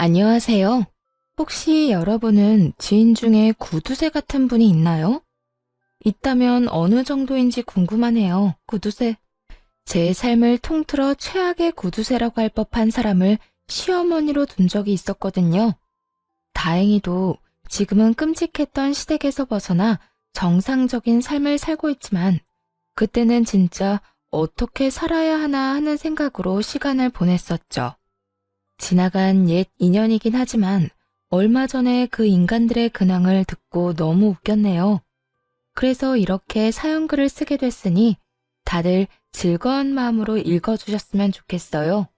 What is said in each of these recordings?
안녕하세요. 혹시 여러분은 지인 중에 구두쇠 같은 분이 있나요? 있다면 어느 정도인지 궁금하네요. 구두쇠. 제 삶을 통틀어 최악의 구두쇠라고 할 법한 사람을 시어머니로 둔 적이 있었거든요. 다행히도 지금은 끔찍했던 시댁에서 벗어나 정상적인 삶을 살고 있지만 그때는 진짜 어떻게 살아야 하나 하는 생각으로 시간을 보냈었죠. 지나간 옛 인연이긴 하지만 얼마 전에 그 인간들의 근황을 듣고 너무 웃겼네요. 그래서 이렇게 사연글을 쓰게 됐으니 다들 즐거운 마음으로 읽어주셨으면 좋겠어요.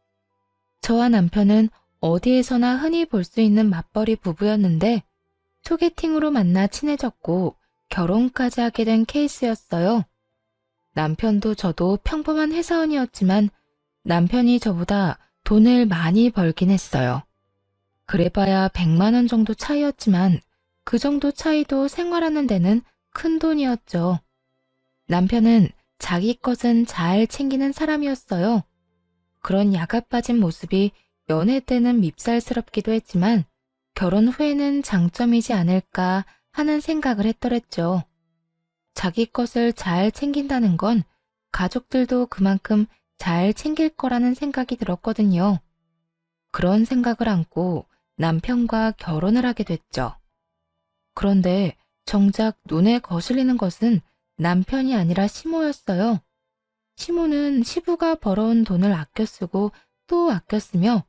저와 남편은 어디에서나 흔히 볼 수 있는 맞벌이 부부였는데 소개팅으로 만나 친해졌고 결혼까지 하게 된 케이스였어요. 남편도 저도 평범한 회사원이었지만 남편이 저보다 돈을 많이 벌긴 했어요. 그래봐야 100만 원 정도 차이였지만 그 정도 차이도 생활하는 데는 큰 돈이었죠. 남편은 자기 것은 잘 챙기는 사람이었어요. 그런 야가 빠진 모습이 연애 때는 밉살스럽기도 했지만 결혼 후에는 장점이지 않을까 하는 생각을 했더랬죠. 자기 것을 잘 챙긴다는 건 가족들도 그만큼 잘 챙길 거라는 생각이 들었거든요. 그런 생각을 안고 남편과 결혼을 하게 됐죠. 그런데 정작 눈에 거슬리는 것은 남편이 아니라 시모였어요. 시모는 시부가 벌어온 돈을 아껴 쓰고 또 아껴 쓰며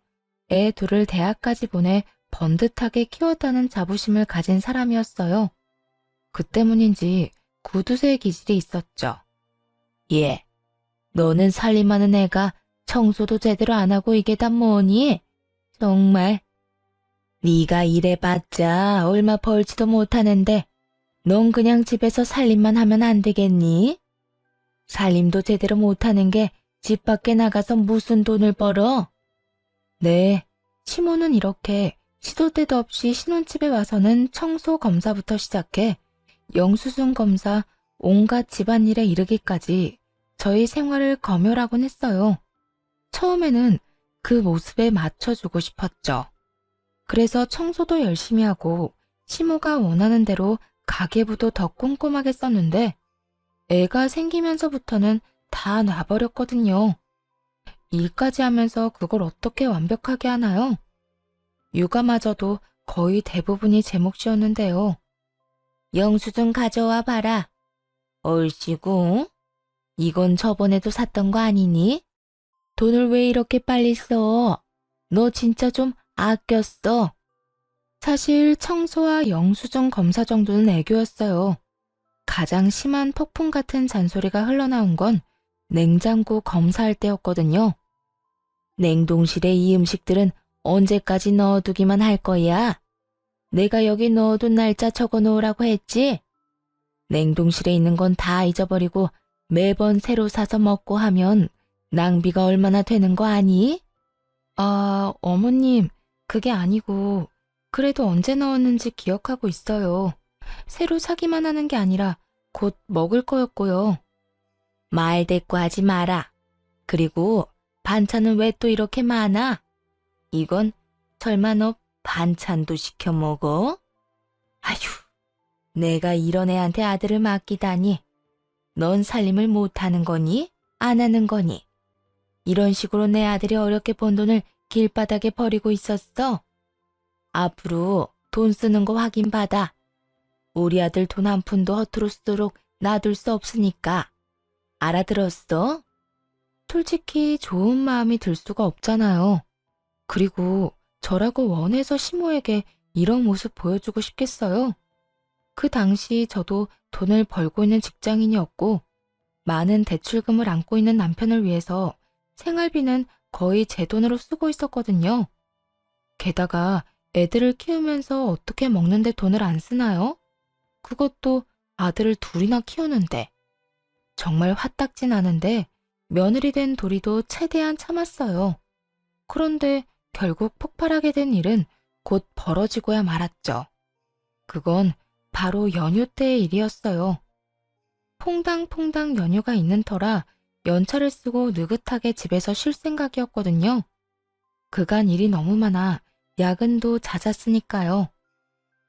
애 둘을 대학까지 보내 번듯하게 키웠다는 자부심을 가진 사람이었어요. 그 때문인지 구두쇠 기질이 있었죠. 예, 너는 살림하는 애가 청소도 제대로 안 하고 이게 다 뭐니? 정말. 네가 일해봤자 얼마 벌지도 못하는데 넌 그냥 집에서 살림만 하면 안 되겠니? 살림도 제대로 못하는 게 집 밖에 나가서 무슨 돈을 벌어? 네, 시모는 이렇게 시도 때도 없이 신혼집에 와서는 청소 검사부터 시작해 영수증 검사, 온갖 집안일에 이르기까지 저희 생활을 검열하곤 했어요. 처음에는 그 모습에 맞춰주고 싶었죠. 그래서 청소도 열심히 하고 시모가 원하는 대로 가계부도 더 꼼꼼하게 썼는데 애가 생기면서부터는 다 놔버렸거든요. 일까지 하면서 그걸 어떻게 완벽하게 하나요? 육아마저도 거의 대부분이 제 몫이었는데요. 영수증 가져와 봐라. 얼씨구, 이건 저번에도 샀던 거 아니니? 돈을 왜 이렇게 빨리 써? 너 진짜 좀 아꼈어. 사실 청소와 영수증 검사 정도는 애교였어요. 가장 심한 폭풍 같은 잔소리가 흘러나온 건 냉장고 검사할 때였거든요. 냉동실에 이 음식들은 언제까지 넣어두기만 할 거야? 내가 여기 넣어둔 날짜 적어 놓으라고 했지? 냉동실에 있는 건 다 잊어버리고 매번 새로 사서 먹고 하면 낭비가 얼마나 되는 거 아니? 아, 어머님, 그게 아니고 그래도 언제 넣었는지 기억하고 있어요. 새로 사기만 하는 게 아니라 곧 먹을 거였고요. 말 대꾸 하지 마라. 그리고 반찬은 왜 또 이렇게 많아? 이건 설마 너 반찬도 시켜 먹어? 아휴, 내가 이런 애한테 아들을 맡기다니. 넌 살림을 못하는 거니? 안 하는 거니? 이런 식으로 내 아들이 어렵게 번 돈을 길바닥에 버리고 있었어. 앞으로 돈 쓰는 거 확인받아. 우리 아들 돈 한 푼도 허투루 쓰도록 놔둘 수 없으니까. 알아들었어? 솔직히 좋은 마음이 들 수가 없잖아요. 그리고 저라고 원해서 시모에게 이런 모습 보여주고 싶겠어요? 그 당시 저도 돈을 벌고 있는 직장인이었고 많은 대출금을 안고 있는 남편을 위해서 생활비는 거의 제 돈으로 쓰고 있었거든요. 게다가 애들을 키우면서 어떻게 먹는데 돈을 안 쓰나요? 그것도 아들을 둘이나 키우는데. 정말 화딱지 나는데 며느리 된 도리도 최대한 참았어요. 그런데 결국 폭발하게 된 일은 곧 벌어지고야 말았죠. 그건 바로 연휴 때의 일이었어요. 퐁당퐁당 연휴가 있는 터라 연차를 쓰고 느긋하게 집에서 쉴 생각이었거든요. 그간 일이 너무 많아 야근도 잦았으니까요.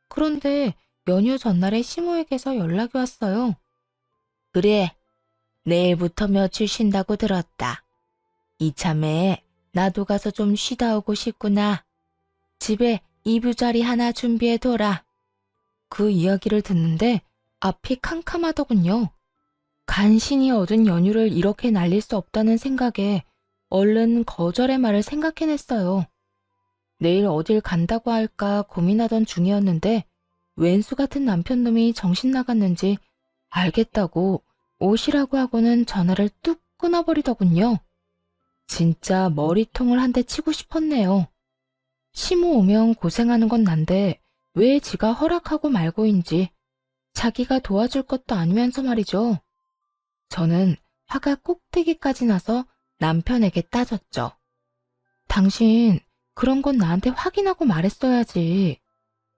그런데 연휴 전날에 시모에게서 연락이 왔어요. 그래, 내일부터 며칠 쉰다고 들었다. 이참에 나도 가서 좀 쉬다 오고 싶구나. 집에 이부자리 하나 준비해둬라. 그 이야기를 듣는데 앞이 캄캄하더군요. 간신히 얻은 연휴를 이렇게 날릴 수 없다는 생각에 얼른 거절의 말을 생각해냈어요. 내일 어딜 간다고 할까 고민하던 중이었는데 왼수 같은 남편놈이 정신 나갔는지 알겠다고 오시라고 하고는 전화를 뚝 끊어버리더군요. 진짜 머리통을 한 대 치고 싶었네요. 시모 오면 고생하는 건 난데 왜 지가 허락하고 말고인지 자기가 도와줄 것도 아니면서 말이죠. 저는 화가 꼭대기까지 나서 남편에게 따졌죠. 당신 그런 건 나한테 확인하고 말했어야지.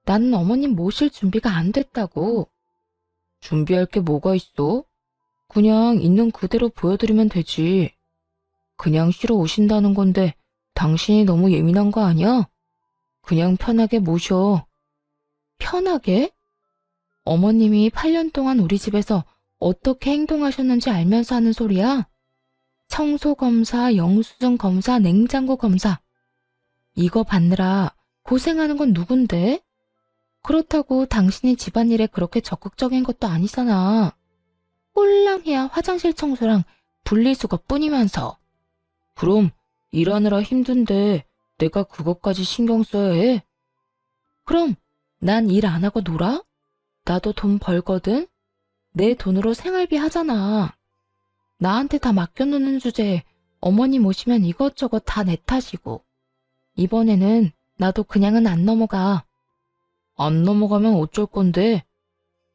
나는 어머님 모실 준비가 안 됐다고. 준비할 게 뭐가 있어? 그냥 있는 그대로 보여드리면 되지. 그냥 쉬러 오신다는 건데 당신이 너무 예민한 거 아니야? 그냥 편하게 모셔. 편하게? 어머님이 8년 동안 우리 집에서 어떻게 행동하셨는지 알면서 하는 소리야? 청소 검사, 영수증 검사, 냉장고 검사. 이거 받느라 고생하는 건 누군데? 그렇다고 당신이 집안일에 그렇게 적극적인 것도 아니잖아. 꼴랑해야 화장실 청소랑 분리수거 뿐이면서. 그럼 일하느라 힘든데 내가 그것까지 신경 써야 해? 그럼 난 일 안 하고 놀아? 나도 돈 벌거든? 내 돈으로 생활비 하잖아. 나한테 다 맡겨놓는 주제에 어머님 오시면 이것저것 다 내 탓이고. 이번에는 나도 그냥은 안 넘어가. 안 넘어가면 어쩔 건데?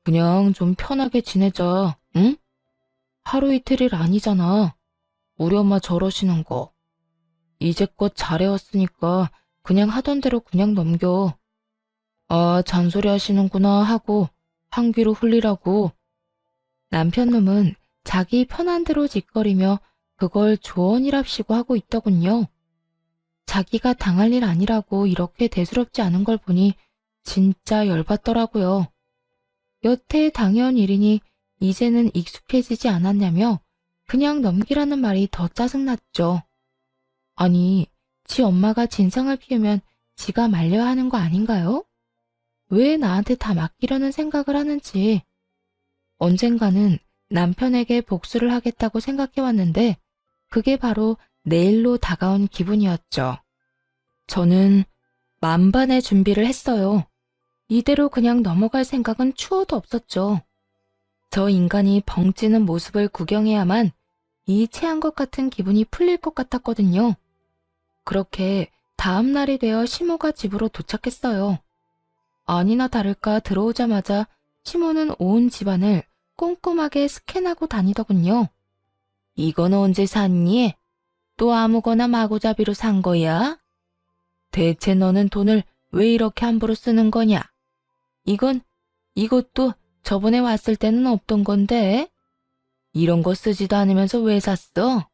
그냥 좀 편하게 지내자, 응? 하루 이틀 아니잖아. 우리 엄마 저러시는 거. 이제껏 잘해왔으니까 그냥 하던 대로 그냥 넘겨. 아, 잔소리 하시는구나 하고 한 귀로 흘리라고. 남편놈은 자기 편한 대로 짓거리며 그걸 조언이랍시고 하고 있더군요. 자기가 당할 일 아니라고 이렇게 대수롭지 않은 걸 보니 진짜 열받더라고요. 여태 당해온 일이니 이제는 익숙해지지 않았냐며 그냥 넘기라는 말이 더 짜증났죠. 아니, 지 엄마가 진상을 피우면 지가 말려야 하는 거 아닌가요? 왜 나한테 다 맡기려는 생각을 하는지. 언젠가는 남편에게 복수를 하겠다고 생각해왔는데 그게 바로 내일로 다가온 기분이었죠. 저는 만반의 준비를 했어요. 이대로 그냥 넘어갈 생각은 추호도 없었죠. 저 인간이 벙찌는 모습을 구경해야만 이 체한 것 같은 기분이 풀릴 것 같았거든요. 그렇게 다음 날이 되어 시모가 집으로 도착했어요. 아니나 다를까 들어오자마자 시모는 온 집안을 꼼꼼하게 스캔하고 다니더군요. 이건 언제 샀니? 또 아무거나 마구잡이로 산 거야? 대체 너는 돈을 왜 이렇게 함부로 쓰는 거냐? 이것도 저번에 왔을 때는 없던 건데? 이런 거 쓰지도 않으면서 왜 샀어?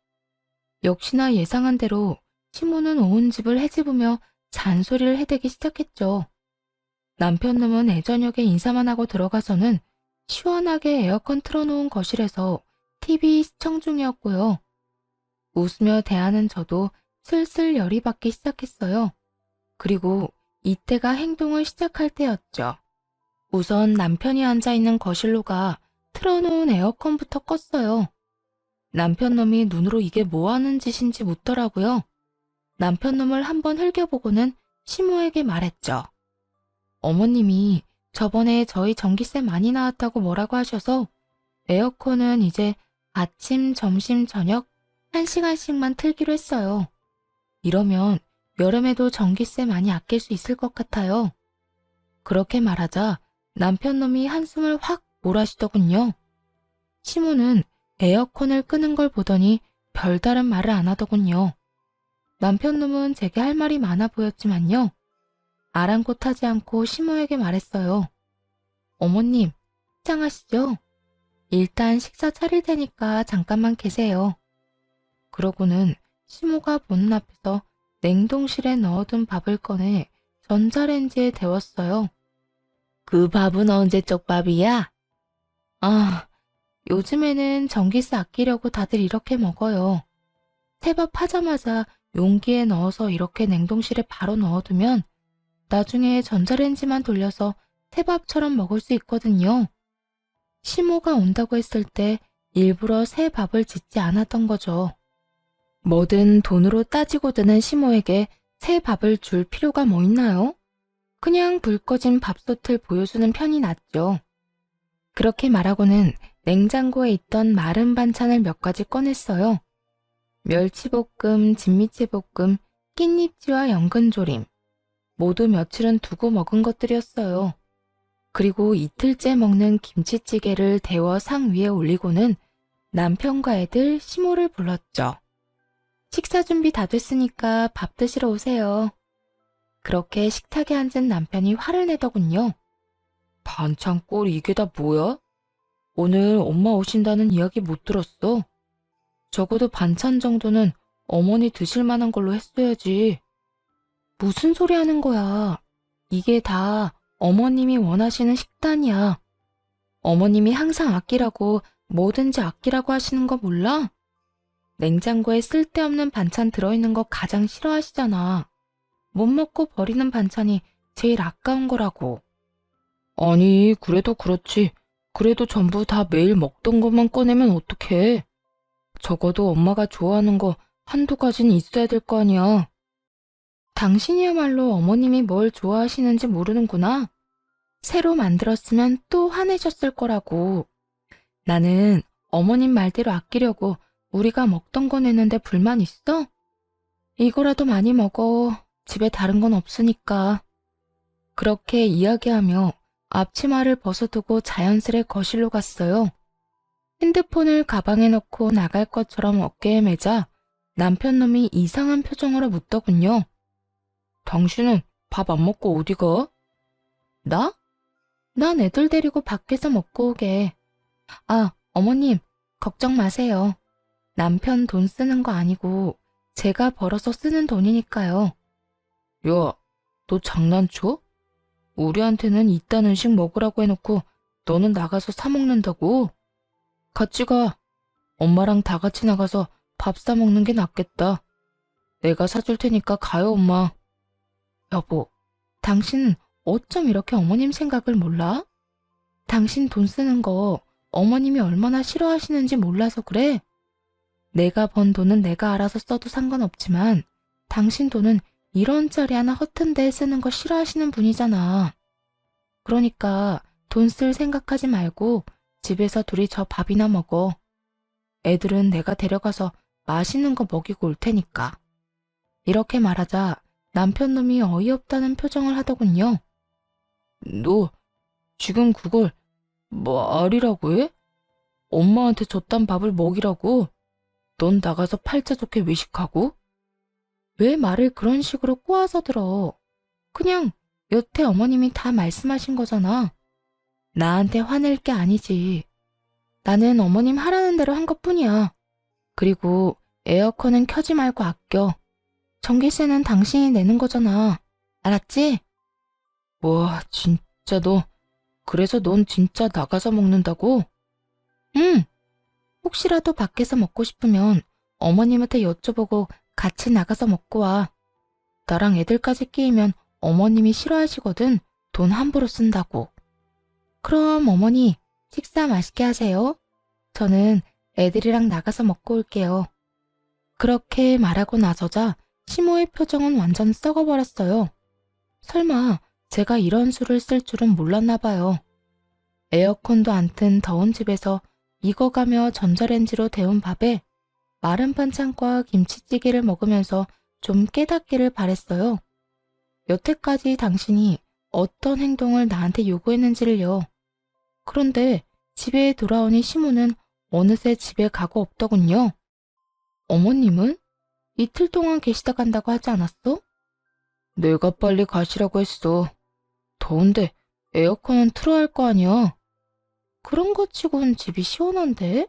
역시나 예상한 대로 시모는 온 집을 헤집으며 잔소리를 해대기 시작했죠. 남편놈은 애저녁에 인사만 하고 들어가서는 시원하게 에어컨 틀어놓은 거실에서 TV 시청 중이었고요. 웃으며 대하는 저도 슬슬 열이 받기 시작했어요. 그리고 이때가 행동을 시작할 때였죠. 우선 남편이 앉아있는 거실로 가 틀어놓은 에어컨부터 껐어요. 남편놈이 눈으로 이게 뭐 하는 짓인지 묻더라고요. 남편놈을 한번 흘겨보고는 시모에게 말했죠. 어머님이 저번에 저희 전기세 많이 나왔다고 뭐라고 하셔서 에어컨은 이제 아침, 점심, 저녁 1시간씩만 틀기로 했어요. 이러면 여름에도 전기세 많이 아낄 수 있을 것 같아요. 그렇게 말하자 남편놈이 한숨을 확 몰아쉬더군요. 시모는 에어컨을 끄는 걸 보더니 별다른 말을 안 하더군요. 남편놈은 제게 할 말이 많아 보였지만요. 아랑곳하지 않고 시모에게 말했어요. 어머님, 식장하시죠? 일단 식사 차릴 테니까 잠깐만 계세요. 그러고는 시모가 보는 앞에서 냉동실에 넣어둔 밥을 꺼내 전자레인지에 데웠어요. 그 밥은 언제적 밥이야? 아, 요즘에는 전기세 아끼려고 다들 이렇게 먹어요. 새밥 하자마자 용기에 넣어서 이렇게 냉동실에 바로 넣어두면 나중에 전자레인지만 돌려서 새밥처럼 먹을 수 있거든요. 시모가 온다고 했을 때 일부러 새 밥을 짓지 않았던 거죠. 뭐든 돈으로 따지고 드는 시모에게 새 밥을 줄 필요가 뭐 있나요? 그냥 불 꺼진 밥솥을 보여주는 편이 낫죠. 그렇게 말하고는 냉장고에 있던 마른 반찬을 몇 가지 꺼냈어요. 멸치볶음, 진미채볶음, 깻잎지와 연근조림. 모두 며칠은 두고 먹은 것들이었어요. 그리고 이틀째 먹는 김치찌개를 데워 상 위에 올리고는 남편과 애들 시모를 불렀죠. 식사 준비 다 됐으니까 밥 드시러 오세요. 그렇게 식탁에 앉은 남편이 화를 내더군요. 반찬 꼴 이게 다 뭐야? 오늘 엄마 오신다는 이야기 못 들었어. 적어도 반찬 정도는 어머니 드실 만한 걸로 했어야지. 무슨 소리 하는 거야? 이게 다 어머님이 원하시는 식단이야. 어머님이 항상 아끼라고 뭐든지 아끼라고 하시는 거 몰라? 냉장고에 쓸데없는 반찬 들어있는 거 가장 싫어하시잖아. 못 먹고 버리는 반찬이 제일 아까운 거라고. 아니, 그래도 그렇지. 그래도 전부 다 매일 먹던 것만 꺼내면 어떡해. 적어도 엄마가 좋아하는 거 한두 가지는 있어야 될 거 아니야. 당신이야말로 어머님이 뭘 좋아하시는지 모르는구나. 새로 만들었으면 또 화내셨을 거라고. 나는 어머님 말대로 아끼려고 우리가 먹던 거 냈는데 불만 있어? 이거라도 많이 먹어. 집에 다른 건 없으니까. 그렇게 이야기하며 앞치마를 벗어두고 자연스레 거실로 갔어요. 핸드폰을 가방에 넣고 나갈 것처럼 어깨에 매자 남편 놈이 이상한 표정으로 묻더군요. 당신은 밥 안 먹고 어디 가? 나? 난 애들 데리고 밖에서 먹고 오게. 아, 어머님, 걱정 마세요. 남편 돈 쓰는 거 아니고 제가 벌어서 쓰는 돈이니까요. 야, 너 장난쳐? 우리한테는 이딴 음식 먹으라고 해놓고 너는 나가서 사 먹는다고? 같이 가. 엄마랑 다 같이 나가서 밥 사 먹는 게 낫겠다. 내가 사줄 테니까 가요, 엄마. 여보, 당신은 어쩜 이렇게 어머님 생각을 몰라? 당신 돈 쓰는 거 어머님이 얼마나 싫어하시는지 몰라서 그래? 내가 번 돈은 내가 알아서 써도 상관없지만 당신 돈은 1원짜리 하나 허튼 데에 쓰는 거 싫어하시는 분이잖아. 그러니까 돈 쓸 생각하지 말고 집에서 둘이 저 밥이나 먹어. 애들은 내가 데려가서 맛있는 거 먹이고 올 테니까. 이렇게 말하자 남편 놈이 어이없다는 표정을 하더군요. 너 지금 그걸 말이라고 해? 엄마한테 줬단 밥을 먹이라고? 넌 나가서 팔자 좋게 외식하고? 왜 말을 그런 식으로 꼬아서 들어? 그냥 여태 어머님이 다 말씀하신 거잖아. 나한테 화낼 게 아니지. 나는 어머님 하라는 대로 한 것뿐이야. 그리고 에어컨은 켜지 말고 아껴. 전기세는 당신이 내는 거잖아. 알았지? 와, 진짜 너. 그래서 넌 진짜 나가서 먹는다고? 응. 혹시라도 밖에서 먹고 싶으면 어머님한테 여쭤보고 같이 나가서 먹고 와. 나랑 애들까지 끼이면 어머님이 싫어하시거든. 돈 함부로 쓴다고. 그럼 어머니, 식사 맛있게 하세요. 저는 애들이랑 나가서 먹고 올게요. 그렇게 말하고 나서자 시모의 표정은 완전 썩어버렸어요. 설마 제가 이런 수를 쓸 줄은 몰랐나 봐요. 에어컨도 안 튼 더운 집에서 익어가며 전자레인지로 데운 밥에 마른 반찬과 김치찌개를 먹으면서 좀 깨닫기를 바랬어요. 여태까지 당신이 어떤 행동을 나한테 요구했는지를요. 그런데 집에 돌아오니 시모는 어느새 집에 가고 없더군요. 어머님은? 이틀 동안 계시다 간다고 하지 않았어? 내가 빨리 가시라고 했어. 더운데 에어컨은 틀어야 할 거 아니야. 그런 거 치고는 집이 시원한데?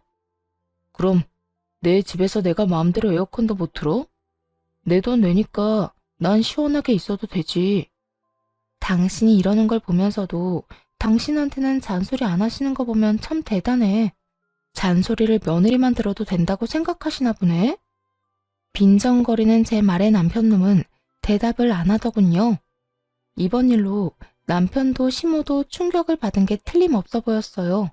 그럼 내 집에서 내가 마음대로 에어컨도 못 틀어? 내 돈 내니까 난 시원하게 있어도 되지. 당신이 이러는 걸 보면서도 당신한테는 잔소리 안 하시는 거 보면 참 대단해. 잔소리를 며느리만 들어도 된다고 생각하시나 보네. 빈정거리는 제 말에 남편놈은 대답을 안 하더군요. 이번 일로 남편도 시모도 충격을 받은 게 틀림없어 보였어요.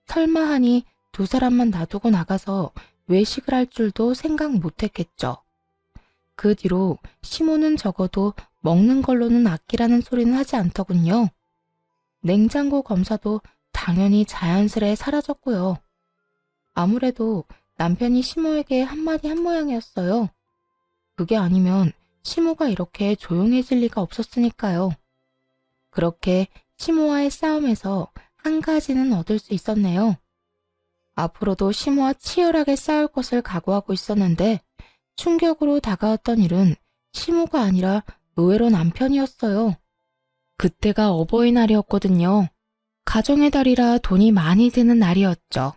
설마 하니 두 사람만 놔두고 나가서 외식을 할 줄도 생각 못했겠죠. 그 뒤로 시모는 적어도 먹는 걸로는 아끼라는 소리는 하지 않더군요. 냉장고 검사도 당연히 자연스레 사라졌고요. 아무래도 남편이 시모에게 한마디 한 모양이었어요. 그게 아니면 시모가 이렇게 조용해질 리가 없었으니까요. 그렇게 시모와의 싸움에서 한 가지는 얻을 수 있었네요. 앞으로도 시모와 치열하게 싸울 것을 각오하고 있었는데 충격으로 다가왔던 일은 시모가 아니라 의외로 남편이었어요. 그때가 어버이날이었거든요. 가정의 달이라 돈이 많이 드는 날이었죠.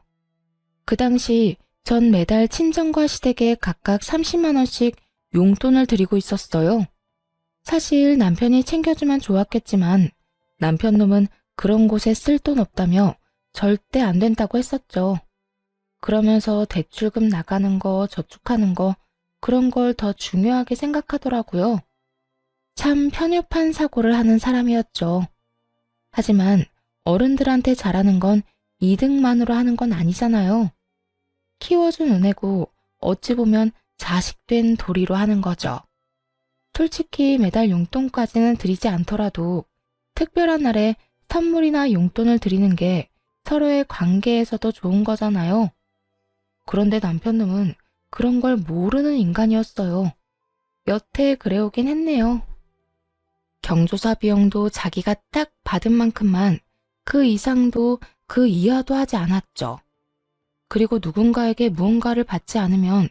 그 당시 전 매달 친정과 시댁에 각각 30만 원씩 용돈을 드리고 있었어요. 사실 남편이 챙겨주면 좋았겠지만 남편놈은 그런 곳에 쓸 돈 없다며 절대 안 된다고 했었죠. 그러면서 대출금 나가는 거, 저축하는 거 그런 걸 더 중요하게 생각하더라고요. 참 편협한 사고를 하는 사람이었죠. 하지만 어른들한테 잘하는 건 이득만으로 하는 건 아니잖아요. 키워준 은혜고 어찌 보면 자식된 도리로 하는 거죠. 솔직히 매달 용돈까지는 드리지 않더라도 특별한 날에 선물이나 용돈을 드리는 게 서로의 관계에서도 좋은 거잖아요. 그런데 남편놈은 그런 걸 모르는 인간이었어요. 여태 그래오긴 했네요. 경조사 비용도 자기가 딱 받은 만큼만 그 이상도 그 이하도 하지 않았죠. 그리고 누군가에게 무언가를 받지 않으면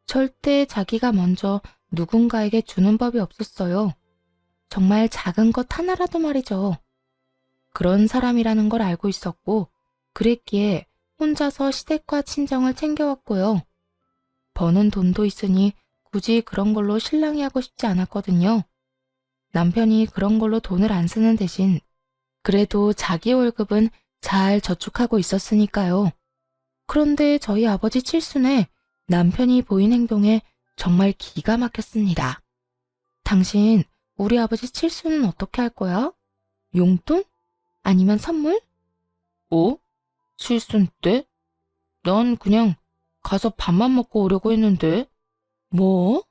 절대 자기가 먼저 누군가에게 주는 법이 없었어요. 정말 작은 것 하나라도 말이죠. 그런 사람이라는 걸 알고 있었고 그랬기에 혼자서 시댁과 친정을 챙겨왔고요. 버는 돈도 있으니 굳이 그런 걸로 실랑이 하고 싶지 않았거든요. 남편이 그런 걸로 돈을 안 쓰는 대신 그래도 자기 월급은 잘 저축하고 있었으니까요. 그런데 저희 아버지 칠순에 남편이 보인 행동에 정말 기가 막혔습니다. 당신 우리 아버지 칠순은 어떻게 할 거야? 용돈? 아니면 선물? 칠순 때? 난 그냥 가서 밥만 먹고 오려고 했는데. 뭐?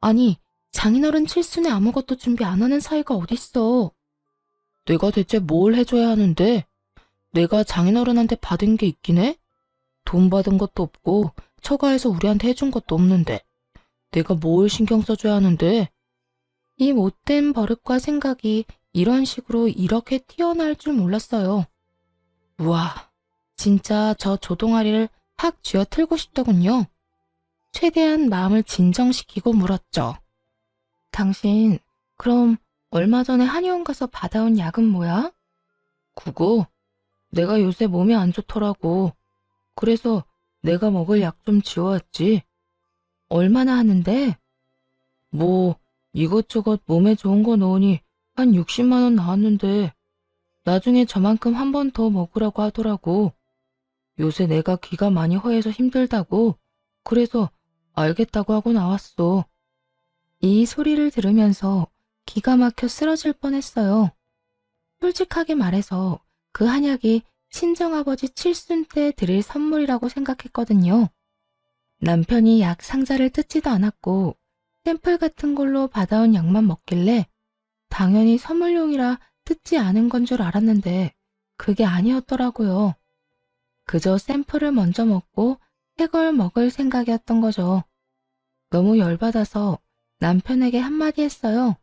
아니, 장인어른 칠순에 아무것도 준비 안 하는 사이가 어딨어. 내가 대체 뭘 해줘야 하는데? 내가 장인어른한테 받은 게 있긴 해? 돈 받은 것도 없고 처가에서 우리한테 해준 것도 없는데 내가 뭘 신경 써줘야 하는데? 이 못된 버릇과 생각이 이런 식으로 이렇게 튀어나올 줄 몰랐어요. 우와, 진짜 저 조동아리를 확 쥐어틀고 싶더군요. 최대한 마음을 진정시키고 물었죠. 당신, 그럼 얼마 전에 한의원 가서 받아온 약은 뭐야? 그거? 내가 요새 몸이 안 좋더라고. 그래서 내가 먹을 약 좀 지어왔지. 얼마나 하는데? 뭐 이것저것 몸에 좋은 거 넣으니 한 60만 원 나왔는데 나중에 저만큼 한 번 더 먹으라고 하더라고. 요새 내가 기가 많이 허해서 힘들다고. 그래서 알겠다고 하고 나왔어. 이 소리를 들으면서 기가 막혀 쓰러질 뻔했어요. 솔직하게 말해서 그 한약이 친정아버지 칠순 때 드릴 선물이라고 생각했거든요. 남편이 약 상자를 뜯지도 않았고 샘플 같은 걸로 받아온 약만 먹길래 당연히 선물용이라 뜯지 않은 건 줄 알았는데 그게 아니었더라고요. 그저 샘플을 먼저 먹고 새 걸 먹을 생각이었던 거죠. 너무 열받아서 남편에게 한마디 했어요.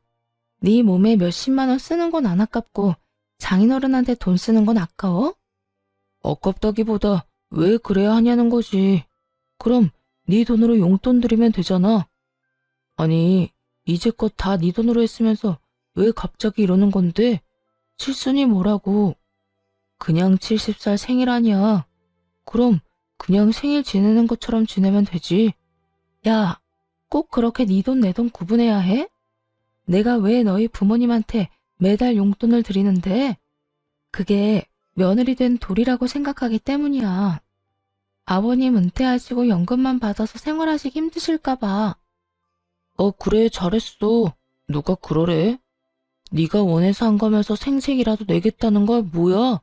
네 몸에 몇십만 원 쓰는 건 안 아깝고 장인어른한테 돈 쓰는 건 아까워? 아깝다기보다 왜 그래야 하냐는 거지. 그럼 네 돈으로 용돈 드리면 되잖아. 아니, 이제껏 다 네 돈으로 했으면서 왜 갑자기 이러는 건데? 칠순이 뭐라고? 그냥 70살 생일 아니야. 그럼 그냥 생일 지내는 것처럼 지내면 되지. 야, 꼭 그렇게 네 돈 내 돈 구분해야 해? 내가 왜 너희 부모님한테 매달 용돈을 드리는데 그게 며느리 된 도리라고 생각하기 때문이야. 아버님 은퇴하시고 연금만 받아서 생활하시기 힘드실까 봐. 그래, 잘했어. 누가 그러래? 네가 원해서 한 거면서 생색이라도 내겠다는 거야, 뭐야?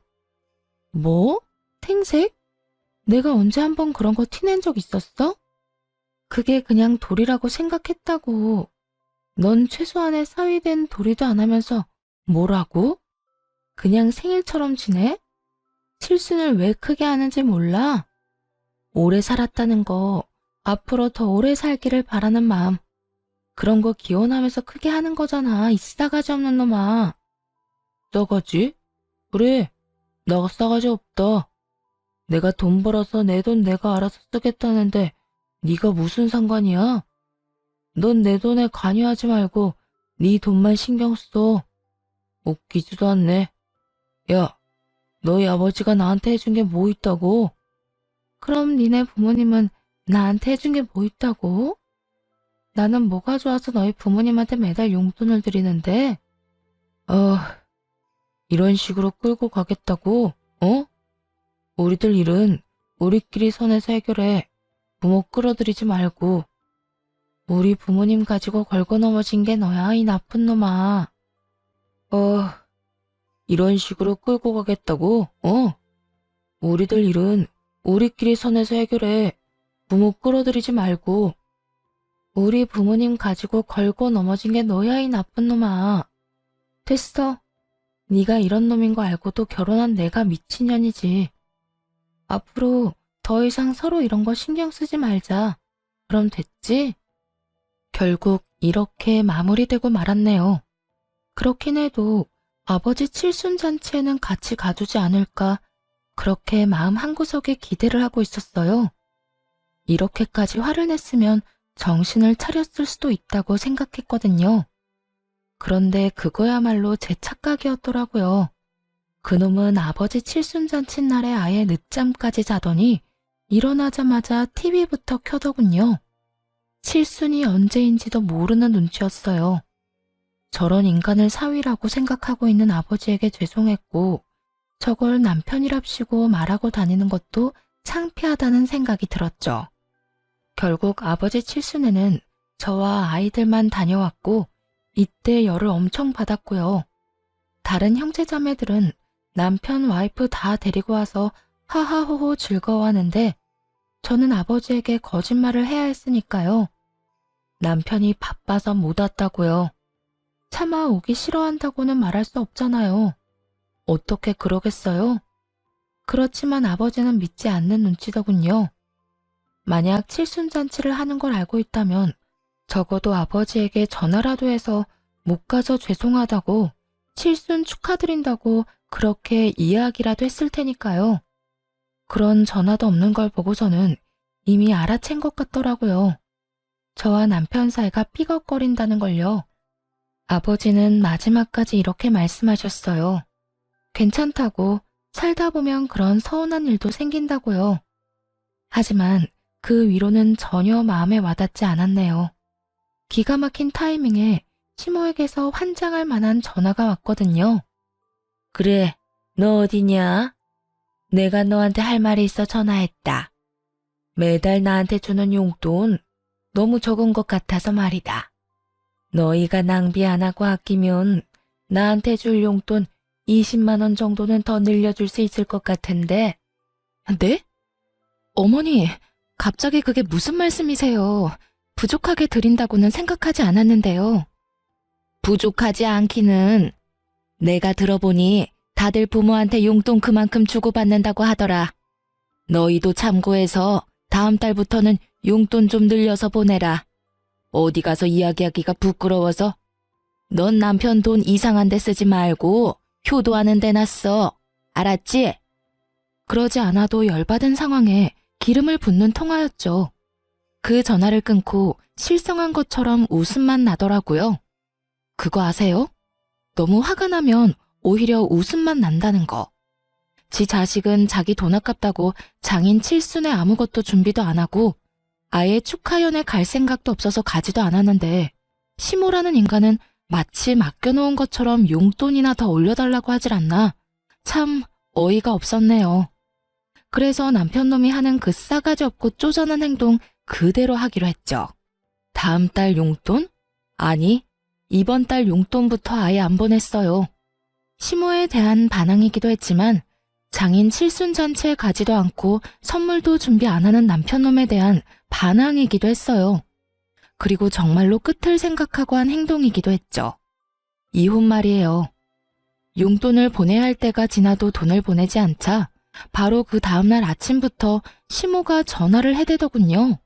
뭐? 생색? 내가 언제 한번 그런 거 티낸 적 있었어? 그게 그냥 도리라고 생각했다고. 넌 최소한의 사위된 도리도 안 하면서 뭐라고? 그냥 생일처럼 지내? 칠순을 왜 크게 하는지 몰라? 오래 살았다는 거, 앞으로 더 오래 살기를 바라는 마음. 그런 거 기원하면서 크게 하는 거잖아, 이 싸가지 없는 놈아. 싸가지? 그래, 나 싸가지 없다. 내가 돈 벌어서 내 돈 내가 알아서 쓰겠다는데 네가 무슨 상관이야? 넌 내 돈에 관여하지 말고 네 돈만 신경 써. 웃기지도 않네. 야, 너희 아버지가 나한테 해준 게 뭐 있다고? 그럼 니네 부모님은 나한테 해준 게 뭐 있다고? 나는 뭐가 좋아서 너희 부모님한테 매달 용돈을 드리는데? 이런 식으로 끌고 가겠다고? 어? 우리들 일은 우리끼리 선에서 해결해. 부모 끌어들이지 말고. 우리 부모님 가지고 걸고 넘어진 게 너야, 이 나쁜 놈아. 이런 식으로 끌고 가겠다고? 우리들 일은 우리끼리 선에서 해결해. 부모 끌어들이지 말고. 우리 부모님 가지고 걸고 넘어진 게 너야, 이 나쁜 놈아. 됐어. 네가 이런 놈인 거 알고도 결혼한 내가 미친년이지. 앞으로 더 이상 서로 이런 거 신경 쓰지 말자. 그럼 됐지? 결국 이렇게 마무리되고 말았네요. 그렇긴 해도 아버지 칠순잔치에는 같이 가주지 않을까 그렇게 마음 한구석에 기대를 하고 있었어요. 이렇게까지 화를 냈으면 정신을 차렸을 수도 있다고 생각했거든요. 그런데 그거야말로 제 착각이었더라고요. 그놈은 아버지 칠순잔치 날에 아예 늦잠까지 자더니 일어나자마자 TV부터 켜더군요. 칠순이 언제인지도 모르는 눈치였어요. 저런 인간을 사위라고 생각하고 있는 아버지에게 죄송했고 저걸 남편이랍시고 말하고 다니는 것도 창피하다는 생각이 들었죠. 결국 아버지 칠순에는 저와 아이들만 다녀왔고 이때 열을 엄청 받았고요. 다른 형제자매들은 남편 와이프 다 데리고 와서 하하호호 즐거워하는데 저는 아버지에게 거짓말을 해야 했으니까요. 남편이 바빠서 못 왔다고요. 차마 오기 싫어한다고는 말할 수 없잖아요. 어떻게 그러겠어요? 그렇지만 아버지는 믿지 않는 눈치더군요. 만약 칠순잔치를 하는 걸 알고 있다면 적어도 아버지에게 전화라도 해서 못 가서 죄송하다고 칠순 축하드린다고 그렇게 이야기라도 했을 테니까요. 그런 전화도 없는 걸 보고서는 이미 알아챈 것 같더라고요. 저와 남편 사이가 삐걱거린다는 걸요. 아버지는 마지막까지 이렇게 말씀하셨어요. 괜찮다고 살다 보면 그런 서운한 일도 생긴다고요. 하지만 그 위로는 전혀 마음에 와닿지 않았네요. 기가 막힌 타이밍에 시모에게서 환장할 만한 전화가 왔거든요. 그래, 너 어디냐? 내가 너한테 할 말이 있어 전화했다. 매달 나한테 주는 용돈 너무 적은 것 같아서 말이다. 너희가 낭비 안 하고 아끼면 나한테 줄 용돈 20만 원 정도는 더 늘려줄 수 있을 것 같은데. 네? 어머니, 갑자기 그게 무슨 말씀이세요? 부족하게 드린다고는 생각하지 않았는데요. 부족하지 않기는 내가 들어보니 다들 부모한테 용돈 그만큼 주고받는다고 하더라. 너희도 참고해서 다음 달부터는 용돈 좀 늘려서 보내라. 어디 가서 이야기하기가 부끄러워서. 넌 남편 돈 이상한 데 쓰지 말고 효도하는 데나 써. 알았지? 그러지 않아도 열받은 상황에 기름을 붓는 통화였죠. 그 전화를 끊고 실성한 것처럼 웃음만 나더라고요. 그거 아세요? 너무 화가 나면 오히려 웃음만 난다는 거. 지 자식은 자기 돈 아깝다고 장인 칠순에 아무것도 준비도 안 하고 아예 축하연에 갈 생각도 없어서 가지도 않았는데 시모라는 인간은 마치 맡겨놓은 것처럼 용돈이나 더 올려달라고 하질 않나. 참 어이가 없었네요. 그래서 남편놈이 하는 그 싸가지 없고 쪼잔한 행동 그대로 하기로 했죠. 다음 달 용돈? 아니, 이번 달 용돈부터 아예 안 보냈어요. 시모에 대한 반항이기도 했지만 장인 칠순잔치에 가지도 않고 선물도 준비 안 하는 남편놈에 대한 반항이기도 했어요. 그리고 정말로 끝을 생각하고 한 행동이기도 했죠. 이혼 말이에요. 용돈을 보내야 할 때가 지나도 돈을 보내지 않자 바로 그 다음날 아침부터 시모가 전화를 해대더군요.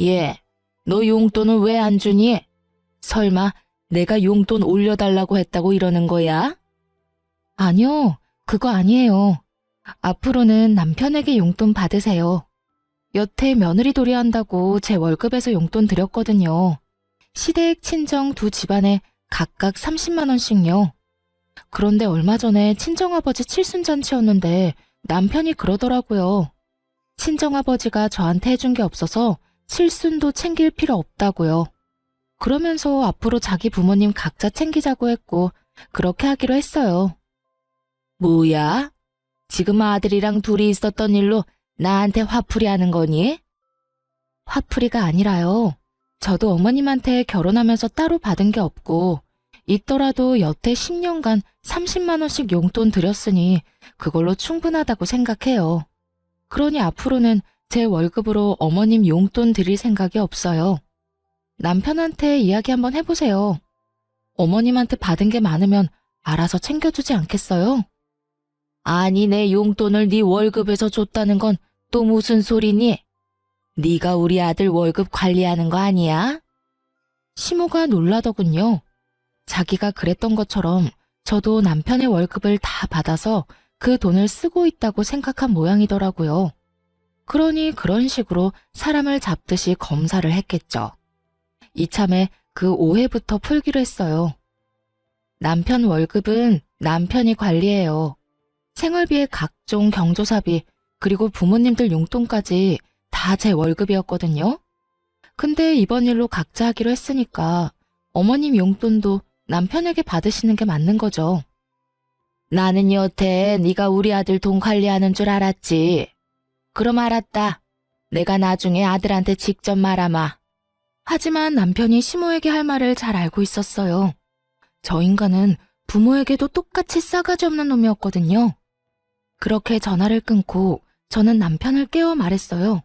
얘, 너 용돈은 왜 안 주니? 설마 내가 용돈 올려달라고 했다고 이러는 거야? 아니요, 그거 아니에요. 앞으로는 남편에게 용돈 받으세요. 여태 며느리 도리한다고 제 월급에서 용돈 드렸거든요. 시댁 친정 두 집안에 각각 30만 원씩요. 그런데 얼마 전에 친정아버지 칠순잔치였는데 남편이 그러더라고요. 친정아버지가 저한테 해준 게 없어서 칠순도 챙길 필요 없다고요. 그러면서 앞으로 자기 부모님 각자 챙기자고 했고 그렇게 하기로 했어요. 뭐야? 지금 아들이랑 둘이 있었던 일로 나한테 화풀이 하는 거니? 화풀이가 아니라요. 저도 어머님한테 결혼하면서 따로 받은 게 없고 있더라도 여태 10년간 30만 원씩 용돈 드렸으니 그걸로 충분하다고 생각해요. 그러니 앞으로는 제 월급으로 어머님 용돈 드릴 생각이 없어요. 남편한테 이야기 한번 해보세요. 어머님한테 받은 게 많으면 알아서 챙겨주지 않겠어요? 아니, 내 용돈을 네 월급에서 줬다는 건 또 무슨 소리니? 네가 우리 아들 월급 관리하는 거 아니야? 시모가 놀라더군요. 자기가 그랬던 것처럼 저도 남편의 월급을 다 받아서 그 돈을 쓰고 있다고 생각한 모양이더라고요. 그러니 그런 식으로 사람을 잡듯이 검사를 했겠죠. 이참에 그 오해부터 풀기로 했어요. 남편 월급은 남편이 관리해요. 생활비의 각종 경조사비 그리고 부모님들 용돈까지 다 제 월급이었거든요. 근데 이번 일로 각자 하기로 했으니까 어머님 용돈도 남편에게 받으시는 게 맞는 거죠. 나는 여태 네가 우리 아들 돈 관리하는 줄 알았지. 그럼 알았다. 내가 나중에 아들한테 직접 말하마. 하지만 남편이 시모에게 할 말을 잘 알고 있었어요. 저 인간은 부모에게도 똑같이 싸가지 없는 놈이었거든요. 그렇게 전화를 끊고 저는 남편을 깨워 말했어요.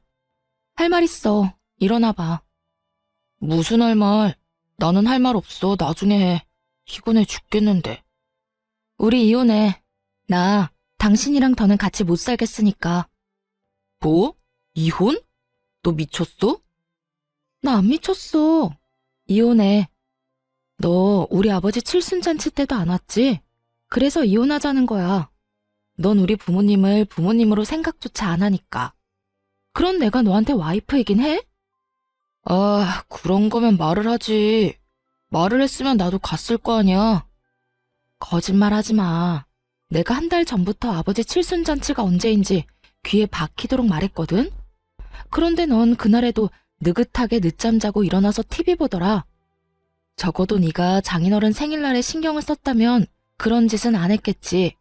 할 말 있어. 일어나봐. 무슨 할 말? 나는 할 말 없어. 나중에 해. 피곤해 죽겠는데. 우리 이혼해. 나 당신이랑 더는 같이 못 살겠으니까. 뭐? 이혼? 너 미쳤어? 나 안 미쳤어. 이혼해. 너 우리 아버지 칠순잔치 때도 안 왔지? 그래서 이혼하자는 거야. 넌 우리 부모님을 부모님으로 생각조차 안 하니까. 그런 내가 너한테 와이프이긴 해? 아, 그런 거면 말을 하지. 말을 했으면 나도 갔을 거 아니야. 거짓말하지 마. 내가 한 달 전부터 아버지 칠순잔치가 언제인지 귀에 박히도록 말했거든? 그런데 넌 그날에도 느긋하게 늦잠 자고 일어나서 TV 보더라. 적어도 네가 장인어른 생일날에 신경을 썼다면 그런 짓은 안 했겠지.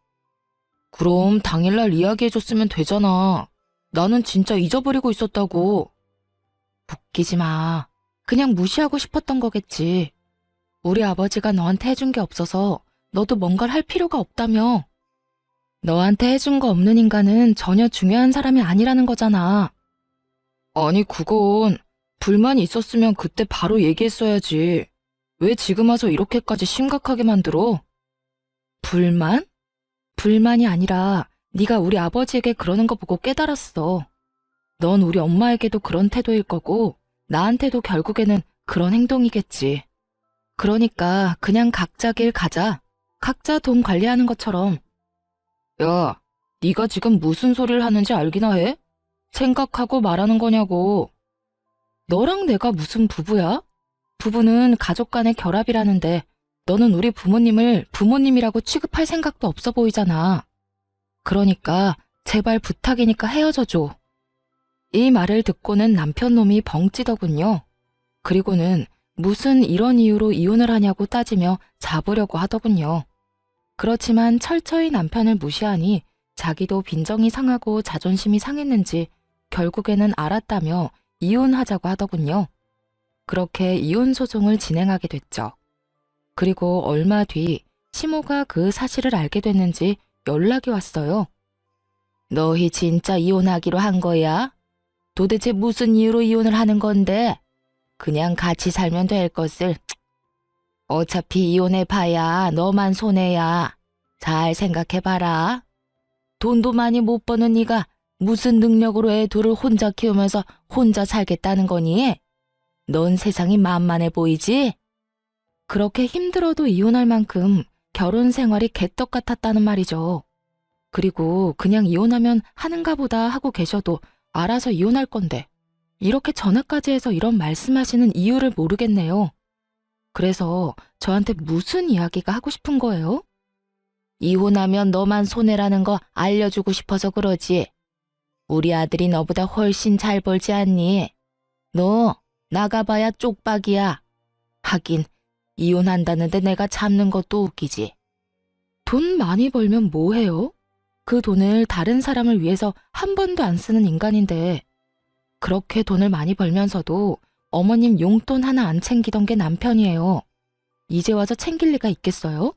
그럼 당일날 이야기해줬으면 되잖아. 나는 진짜 잊어버리고 있었다고. 웃기지 마. 그냥 무시하고 싶었던 거겠지. 우리 아버지가 너한테 해준 게 없어서 너도 뭔가를 할 필요가 없다며. 너한테 해준 거 없는 인간은 전혀 중요한 사람이 아니라는 거잖아. 아니, 그건 불만이 있었으면 그때 바로 얘기했어야지. 왜 지금 와서 이렇게까지 심각하게 만들어? 불만? 불만이 아니라 네가 우리 아버지에게 그러는 거 보고 깨달았어. 넌 우리 엄마에게도 그런 태도일 거고 나한테도 결국에는 그런 행동이겠지. 그러니까 그냥 각자 길 가자. 각자 돈 관리하는 것처럼. 야, 네가 지금 무슨 소리를 하는지 알기나 해? 생각하고 말하는 거냐고. 너랑 내가 무슨 부부야? 부부는 가족 간의 결합이라는데 너는 우리 부모님을 부모님이라고 취급할 생각도 없어 보이잖아. 그러니까 제발 부탁이니까 헤어져줘. 이 말을 듣고는 남편놈이 벙찌더군요. 그리고는 무슨 이런 이유로 이혼을 하냐고 따지며 잡으려고 하더군요. 그렇지만 철저히 남편을 무시하니 자기도 빈정이 상하고 자존심이 상했는지 결국에는 알았다며 이혼하자고 하더군요. 그렇게 이혼 소송을 진행하게 됐죠. 그리고 얼마 뒤 시모가 그 사실을 알게 됐는지 연락이 왔어요. 너희 진짜 이혼하기로 한 거야? 도대체 무슨 이유로 이혼을 하는 건데? 그냥 같이 살면 될 것을. 어차피 이혼해봐야 너만 손해야. 잘 생각해봐라. 돈도 많이 못 버는 네가 무슨 능력으로 애 둘을 혼자 키우면서 혼자 살겠다는 거니? 넌 세상이 만만해 보이지? 그렇게 힘들어도 이혼할 만큼 결혼 생활이 개떡 같았다는 말이죠. 그리고 그냥 이혼하면 하는가 보다 하고 계셔도 알아서 이혼할 건데 이렇게 전화까지 해서 이런 말씀하시는 이유를 모르겠네요. 그래서 저한테 무슨 이야기가 하고 싶은 거예요? 이혼하면 너만 손해라는 거 알려주고 싶어서 그러지. 우리 아들이 너보다 훨씬 잘 벌지 않니? 너 나가봐야 쪽박이야. 하긴 이혼한다는데 내가 참는 것도 웃기지. 돈 많이 벌면 뭐 해요? 그 돈을 다른 사람을 위해서 한 번도 안 쓰는 인간인데 그렇게 돈을 많이 벌면서도 어머님 용돈 하나 안 챙기던 게 남편이에요. 이제 와서 챙길 리가 있겠어요?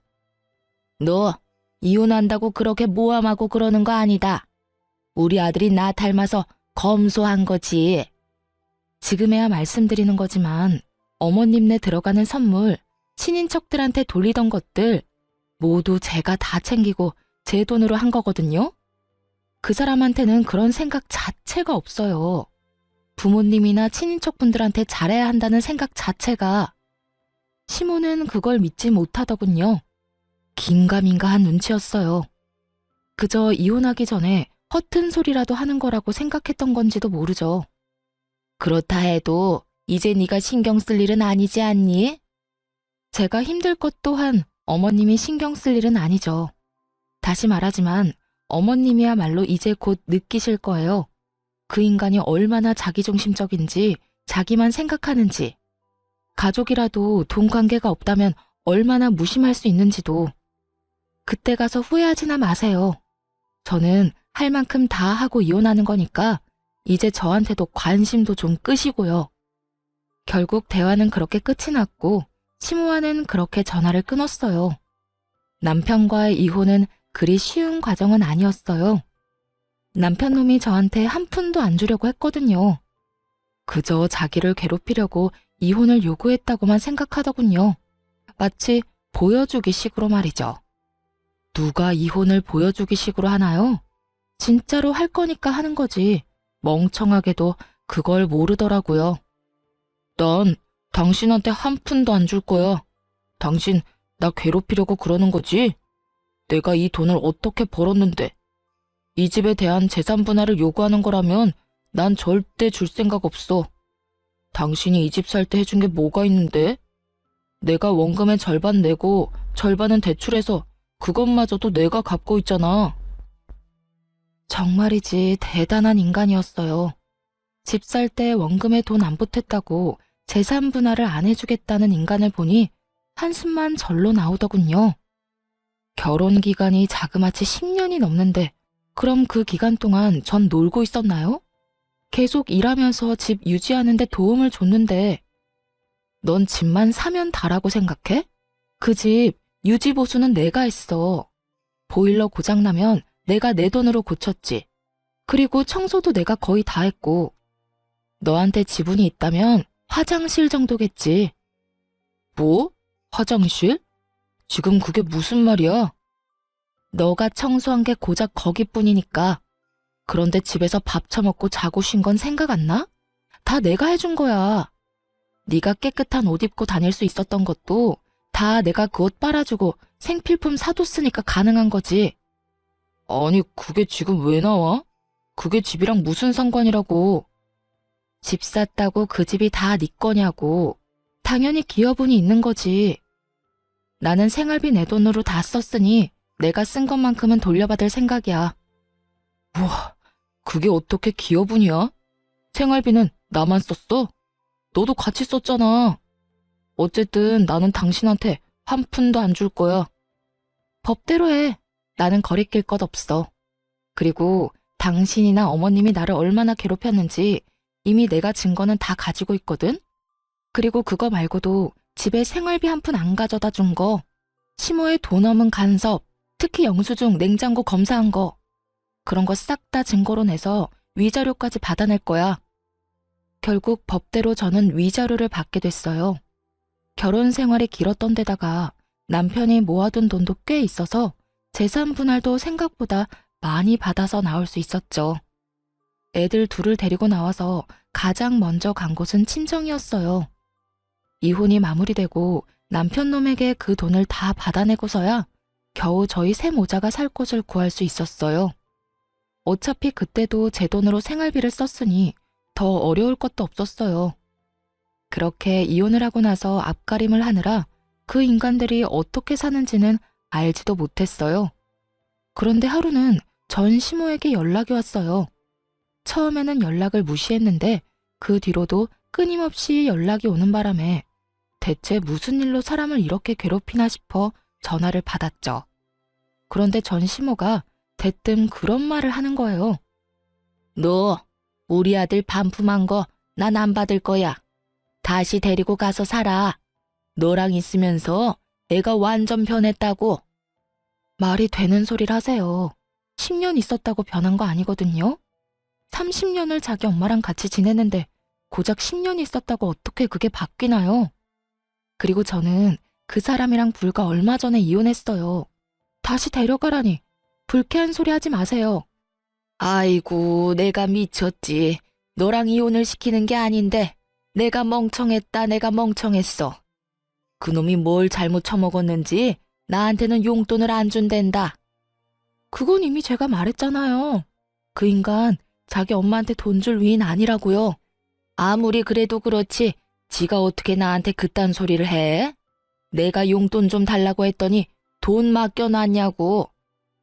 너 이혼한다고 그렇게 모함하고 그러는 거 아니다. 우리 아들이 나 닮아서 검소한 거지. 지금에야 말씀드리는 거지만 어머님네 들어가는 선물, 친인척들한테 돌리던 것들 모두 제가 다 챙기고 제 돈으로 한 거거든요. 그 사람한테는 그런 생각 자체가 없어요. 부모님이나 친인척분들한테 잘해야 한다는 생각 자체가. 시모는 그걸 믿지 못하더군요. 긴가민가한 눈치였어요. 그저 이혼하기 전에 허튼 소리라도 하는 거라고 생각했던 건지도 모르죠. 그렇다 해도 이제 네가 신경 쓸 일은 아니지 않니? 제가 힘들 것 또한 어머님이 신경 쓸 일은 아니죠. 다시 말하지만 어머님이야말로 이제 곧 느끼실 거예요. 그 인간이 얼마나 자기중심적인지, 자기만 생각하는지, 가족이라도 돈 관계가 없다면 얼마나 무심할 수 있는지도. 그때 가서 후회하지나 마세요. 저는 할 만큼 다 하고 이혼하는 거니까 이제 저한테도 관심도 좀 끄시고요. 결국 대화는 그렇게 끝이 났고 시모와는 그렇게 전화를 끊었어요. 남편과의 이혼은 그리 쉬운 과정은 아니었어요. 남편 놈이 저한테 한 푼도 안 주려고 했거든요. 그저 자기를 괴롭히려고 이혼을 요구했다고만 생각하더군요. 마치 보여주기 식으로 말이죠. 누가 이혼을 보여주기 식으로 하나요? 진짜로 할 거니까 하는 거지. 멍청하게도 그걸 모르더라고요. 난 당신한테 한 푼도 안 줄 거야. 당신 나 괴롭히려고 그러는 거지? 내가 이 돈을 어떻게 벌었는데. 이 집에 대한 재산 분할을 요구하는 거라면 난 절대 줄 생각 없어. 당신이 이 집 살 때 해준 게 뭐가 있는데? 내가 원금의 절반 내고 절반은 대출해서 그것마저도 내가 갚고 있잖아. 정말이지 대단한 인간이었어요. 집 살 때 원금에 돈 안 보탰다고 재산 분할을 안 해주겠다는 인간을 보니 한숨만 절로 나오더군요. 결혼 기간이 자그마치 10년이 넘는데 그럼 그 기간 동안 전 놀고 있었나요? 계속 일하면서 집 유지하는 데 도움을 줬는데 넌 집만 사면 다라고 생각해? 그 집 유지 보수는 내가 했어. 보일러 고장나면 내가 내 돈으로 고쳤지. 그리고 청소도 내가 거의 다 했고 너한테 지분이 있다면 화장실 정도겠지. 뭐? 화장실? 지금 그게 무슨 말이야? 너가 청소한 게 고작 거기뿐이니까. 그런데 집에서 밥 처먹고 자고 쉰 건 생각 안 나? 다 내가 해준 거야. 네가 깨끗한 옷 입고 다닐 수 있었던 것도 다 내가 그 옷 빨아주고 생필품 사뒀으니까 가능한 거지. 아니 그게 지금 왜 나와? 그게 집이랑 무슨 상관이라고. 집 샀다고 그 집이 다 네 거냐고. 당연히 기여분이 있는 거지. 나는 생활비 내 돈으로 다 썼으니 내가 쓴 것만큼은 돌려받을 생각이야. 우와, 그게 어떻게 기여분이야? 생활비는 나만 썼어? 너도 같이 썼잖아. 어쨌든 나는 당신한테 한 푼도 안 줄 거야. 법대로 해. 나는 거리낄 것 없어. 그리고 당신이나 어머님이 나를 얼마나 괴롭혔는지 이미 내가 증거는 다 가지고 있거든? 그리고 그거 말고도 집에 생활비 한 푼 안 가져다 준 거, 시모의 돈 없는 간섭, 특히 영수증, 냉장고 검사한 거, 그런 거 싹 다 증거로 내서 위자료까지 받아낼 거야. 결국 법대로 저는 위자료를 받게 됐어요. 결혼 생활이 길었던 데다가 남편이 모아둔 돈도 꽤 있어서 재산 분할도 생각보다 많이 받아서 나올 수 있었죠. 애들 둘을 데리고 나와서 가장 먼저 간 곳은 친정이었어요. 이혼이 마무리되고 남편 놈에게 그 돈을 다 받아내고서야 겨우 저희 세 모자가 살 곳을 구할 수 있었어요. 어차피 그때도 제 돈으로 생활비를 썼으니 더 어려울 것도 없었어요. 그렇게 이혼을 하고 나서 앞가림을 하느라 그 인간들이 어떻게 사는지는 알지도 못했어요. 그런데 하루는 전 시모에게 연락이 왔어요. 처음에는 연락을 무시했는데 그 뒤로도 끊임없이 연락이 오는 바람에 대체 무슨 일로 사람을 이렇게 괴롭히나 싶어 전화를 받았죠. 그런데 전 시모가 대뜸 그런 말을 하는 거예요. 너 우리 아들 반품한 거 난 안 받을 거야. 다시 데리고 가서 살아. 너랑 있으면서 애가 완전 변했다고. 말이 되는 소리를 하세요. 10년 있었다고 변한 거 아니거든요. 30년을 자기 엄마랑 같이 지냈는데 고작 10년 있었다고 어떻게 그게 바뀌나요? 그리고 저는 그 사람이랑 불과 얼마 전에 이혼했어요. 다시 데려가라니. 불쾌한 소리 하지 마세요. 아이고, 내가 미쳤지. 너랑 이혼을 시키는 게 아닌데 내가 멍청했다, 내가 멍청했어. 그놈이 뭘 잘못 처먹었는지 나한테는 용돈을 안 준댄다. 그건 이미 제가 말했잖아요. 그 인간 자기 엄마한테 돈 줄 위인 아니라고요. 아무리 그래도 그렇지 지가 어떻게 나한테 그딴 소리를 해? 내가 용돈 좀 달라고 했더니 돈 맡겨놨냐고.